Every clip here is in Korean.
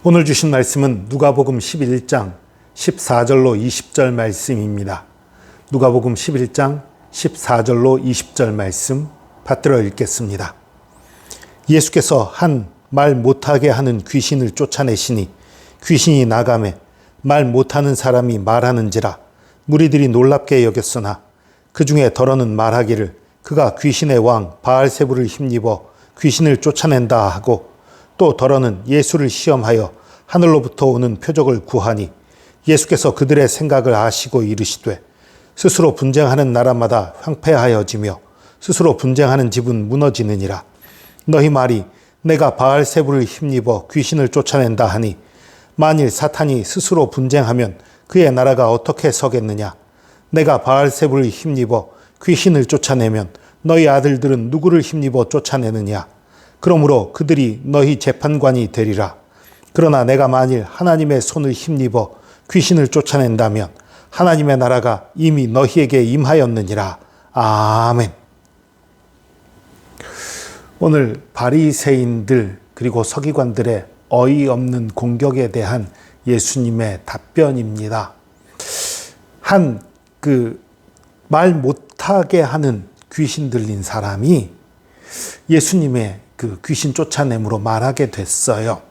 오늘 주신 말씀은 누가복음 11장 14절로 20절 말씀입니다. 누가복음 11장 14절로 20절 말씀 받들어 읽겠습니다. 예수께서 한 말 못하게 하는 귀신을 쫓아내시니 귀신이 나가매 말 못하는 사람이 말하는지라 무리들이 놀랍게 여겼으나 그 중에 더러는 말하기를 그가 귀신의 왕 바알세불을 힘입어 귀신을 쫓아낸다 하고 또 더러는 예수를 시험하여 하늘로부터 오는 표적을 구하니 예수께서 그들의 생각을 아시고 이르시되 스스로 분쟁하는 나라마다 횡패하여지며 스스로 분쟁하는 집은 무너지느니라. 너희 말이 내가 바알세불을 힘입어 귀신을 쫓아낸다 하니 만일 사탄이 스스로 분쟁하면 그의 나라가 어떻게 서겠느냐. 내가 바알세불을 힘입어 귀신을 쫓아내면 너희 아들들은 누구를 힘입어 쫓아내느냐. 그러므로 그들이 너희 재판관이 되리라. 그러나 내가 만일 하나님의 손을 힘입어 귀신을 쫓아낸다면 하나님의 나라가 이미 너희에게 임하였느니라. 아멘. 오늘 바리새인들 그리고 서기관들의 어이없는 공격에 대한 예수님의 답변입니다. 말 못하게 하는 귀신 들린 사람이 예수님의 그 귀신 쫓아냄으로 말하게 됐어요.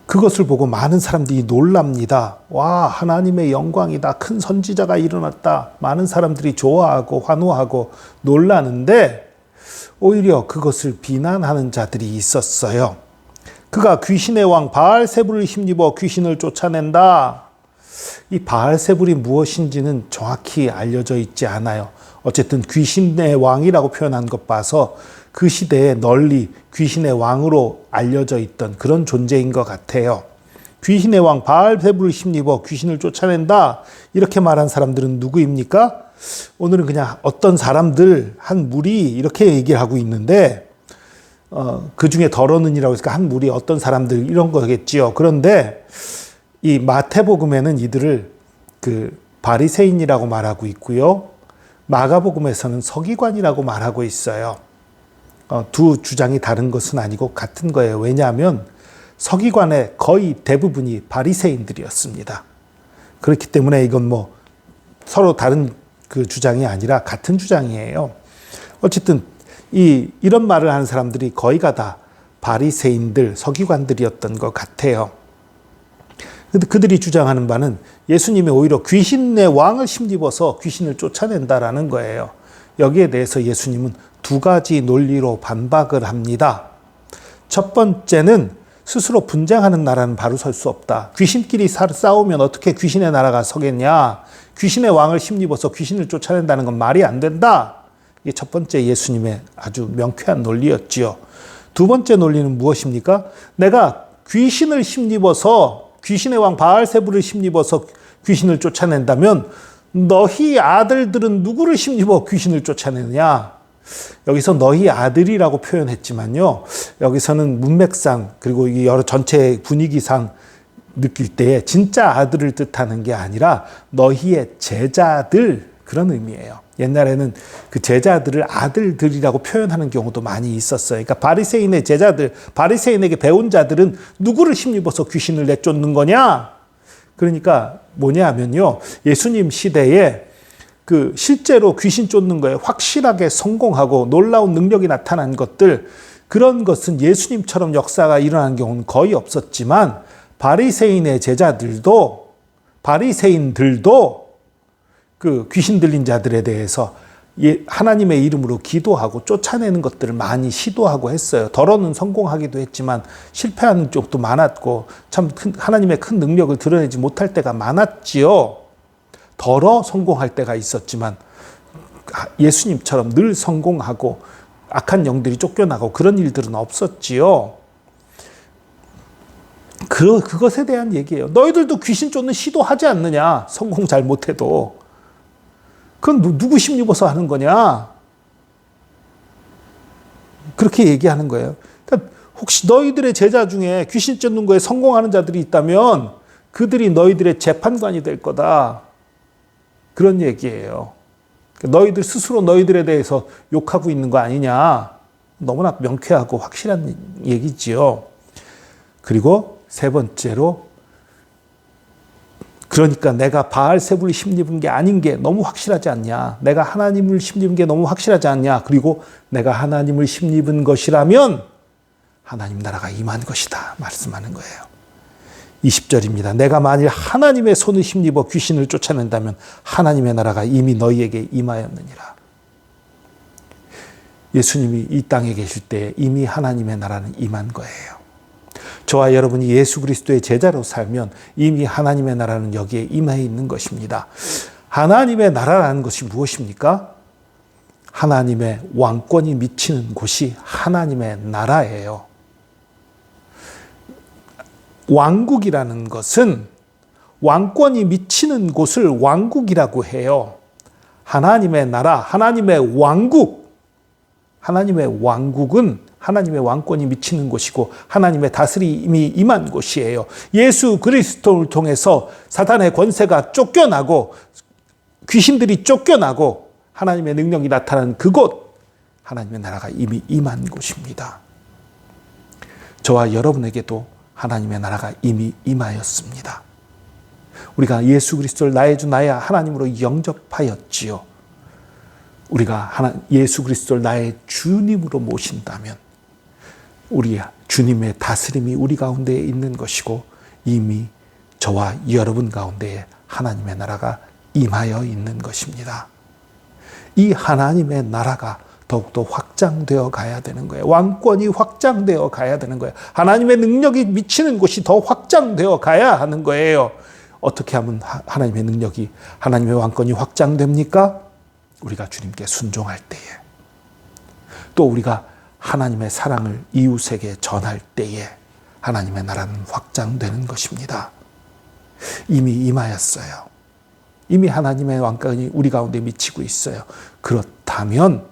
그것을 보고 많은 사람들이 놀랍니다. 와, 하나님의 영광이다. 큰 선지자가 일어났다. 많은 사람들이 좋아하고 환호하고 놀라는데 오히려 그것을 비난하는 자들이 있었어요. 그가 귀신의 왕 바알세불을 힘입어 귀신을 쫓아낸다. 이 바알세불이 무엇인지는 정확히 알려져 있지 않아요. 어쨌든 귀신의 왕이라고 표현한 것 봐서 그 시대에 널리 귀신의 왕으로 알려져 있던 그런 존재인 것 같아요. 귀신의 왕 바알세불을 힘입어 귀신을 쫓아낸다. 이렇게 말한 사람들은 누구입니까? 오늘은 그냥 어떤 사람들, 한 무리 이렇게 얘기를 하고 있는데 그 중에 더러는이라고 했으니까 한 무리 어떤 사람들 이런 거겠지요. 그런데 이 마태복음에는 이들을 그 바리새인이라고 말하고 있고요. 마가복음에서는 서기관이라고 말하고 있어요. 두 주장이 다른 것은 아니고 같은 거예요. 왜냐하면 서기관의 거의 대부분이 바리새인들이었습니다. 그렇기 때문에 이건 뭐 서로 다른 그 주장이 아니라 같은 주장이에요. 어쨌든 이런 말을 하는 사람들이 거의가 다 바리새인들, 서기관들이었던 것 같아요. 근데 그들이 주장하는 바는 예수님이 오히려 귀신의 왕을 힘입어서 귀신을 쫓아낸다라는 거예요. 여기에 대해서 예수님은 두 가지 논리로 반박을 합니다. 첫 번째는 스스로 분쟁하는 나라는 바로 설 수 없다. 귀신끼리 싸우면 어떻게 귀신의 나라가 서겠냐. 귀신의 왕을 힘입어서 귀신을 쫓아낸다는 건 말이 안 된다. 이게 첫 번째 예수님의 아주 명쾌한 논리였지요. 두 번째 논리는 무엇입니까? 내가 귀신을 힘입어서 귀신의 왕 바알세불을 힘입어서 귀신을 쫓아낸다면 너희 아들들은 누구를 힘입어 귀신을 쫓아내느냐? 여기서 너희 아들이라고 표현했지만요. 여기서는 문맥상 그리고 이 여러 전체 분위기상 느낄 때 진짜 아들을 뜻하는 게 아니라 너희의 제자들 그런 의미예요. 옛날에는 그 제자들을 아들들이라고 표현하는 경우도 많이 있었어요. 그러니까 바리새인의 제자들, 바리새인에게 배운 자들은 누구를 힘입어서 귀신을 내쫓는 거냐? 그러니까 뭐냐 하면요. 예수님 시대에 그 실제로 귀신 쫓는 거에 확실하게 성공하고 놀라운 능력이 나타난 것들, 그런 것은 예수님처럼 역사가 일어난 경우는 거의 없었지만 바리새인의 제자들도, 바리새인들도 그 귀신 들린 자들에 대해서 하나님의 이름으로 기도하고 쫓아내는 것들을 많이 시도하고 했어요. 더러는 성공하기도 했지만 실패하는 쪽도 많았고 참 하나님의 큰 능력을 드러내지 못할 때가 많았지요. 더러 성공할 때가 있었지만 예수님처럼 늘 성공하고 악한 영들이 쫓겨나고 그런 일들은 없었지요. 그것에 대한 얘기예요. 너희들도 귀신 쫓는 시도하지 않느냐? 성공 잘 못해도. 그건 누구 힘입어서 하는 거냐? 그렇게 얘기하는 거예요. 그러니까 혹시 너희들의 제자 중에 귀신 쫓는 거에 성공하는 자들이 있다면 그들이 너희들의 재판관이 될 거다. 그런 얘기예요. 너희들 스스로 너희들에 대해서 욕하고 있는 거 아니냐. 너무나 명쾌하고 확실한 얘기지요. 그리고 세 번째로, 그러니까 내가 바알세불을 힘입은 게 아닌 게 너무 확실하지 않냐? 내가 하나님을 힘입은 게 너무 확실하지 않냐? 그리고 내가 하나님을 힘입은 것이라면 하나님 나라가 임한 것이다 말씀하는 거예요. 20절입니다. 내가 만일 하나님의 손을 힘입어 귀신을 쫓아낸다면 하나님의 나라가 이미 너희에게 임하였느니라. 예수님이 이 땅에 계실 때 이미 하나님의 나라는 임한 거예요. 저와 여러분이 예수 그리스도의 제자로 살면 이미 하나님의 나라는 여기에 임해 있는 것입니다. 하나님의 나라라는 것이 무엇입니까? 하나님의 왕권이 미치는 곳이 하나님의 나라예요. 왕국이라는 것은 왕권이 미치는 곳을 왕국이라고 해요. 하나님의 나라, 하나님의 왕국, 하나님의 왕국은 하나님의 왕권이 미치는 곳이고 하나님의 다스림이 임한 곳이에요. 예수 그리스도를 통해서 사탄의 권세가 쫓겨나고 귀신들이 쫓겨나고 하나님의 능력이 나타나는 그곳, 하나님의 나라가 이미 임한 곳입니다. 저와 여러분에게도 하나님의 나라가 이미 임하였습니다. 우리가 예수 그리스도를 나의 주 나의 하나님으로 영접하였지요. 우리가 예수 그리스도를 나의 주님으로 모신다면 우리 주님의 다스림이 우리 가운데에 있는 것이고 이미 저와 여러분 가운데에 하나님의 나라가 임하여 있는 것입니다. 이 하나님의 나라가 더욱더 확장되어 가야 되는 거예요. 왕권이 확장되어 가야 되는 거예요. 하나님의 능력이 미치는 곳이 더 확장되어 가야 하는 거예요. 어떻게 하면 하나님의 능력이, 하나님의 왕권이 확장됩니까? 우리가 주님께 순종할 때에, 또 우리가 하나님의 사랑을 이웃에게 전할 때에 하나님의 나라는 확장되는 것입니다. 이미 임하였어요. 이미 하나님의 왕권이 우리 가운데 미치고 있어요. 그렇다면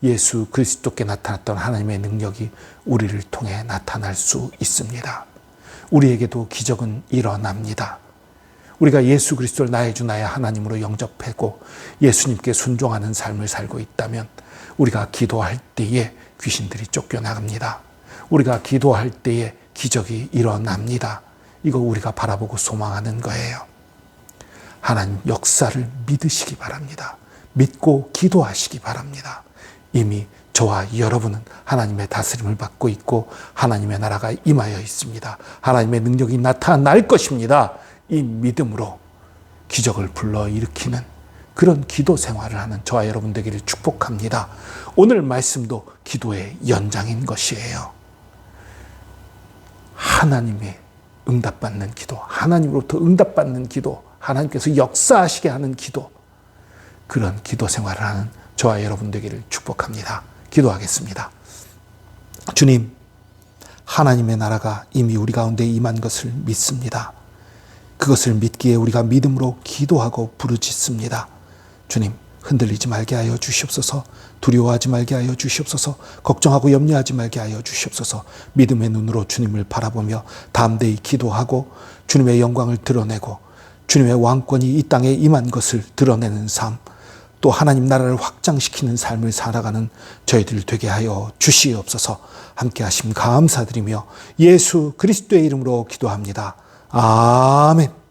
예수 그리스도께 나타났던 하나님의 능력이 우리를 통해 나타날 수 있습니다. 우리에게도 기적은 일어납니다. 우리가 예수 그리스도를 나의 주 나의 하나님으로 영접하고 예수님께 순종하는 삶을 살고 있다면 우리가 기도할 때에 귀신들이 쫓겨나갑니다. 우리가 기도할 때에 기적이 일어납니다. 이거 우리가 바라보고 소망하는 거예요. 하나님 역사를 믿으시기 바랍니다. 믿고 기도하시기 바랍니다. 이미 저와 여러분은 하나님의 다스림을 받고 있고 하나님의 나라가 임하여 있습니다. 하나님의 능력이 나타날 것입니다. 이 믿음으로 기적을 불러일으키는 그런 기도 생활을 하는 저와 여러분 되기를 축복합니다. 오늘 말씀도 기도의 연장인 것이에요. 하나님의 응답받는 기도, 하나님으로부터 응답받는 기도, 하나님께서 역사하시게 하는 기도, 그런 기도 생활을 하는 저와 여러분 되기를 축복합니다. 기도하겠습니다. 주님, 하나님의 나라가 이미 우리 가운데 임한 것을 믿습니다. 그것을 믿기에 우리가 믿음으로 기도하고 부르짖습니다. 주님, 흔들리지 말게 하여 주시옵소서. 두려워하지 말게 하여 주시옵소서. 걱정하고 염려하지 말게 하여 주시옵소서. 믿음의 눈으로 주님을 바라보며 담대히 기도하고 주님의 영광을 드러내고 주님의 왕권이 이 땅에 임한 것을 드러내는 삶, 또 하나님 나라를 확장시키는 삶을 살아가는 저희들 되게 하여 주시옵소서. 함께 하심 감사드리며 예수 그리스도의 이름으로 기도합니다. 아멘.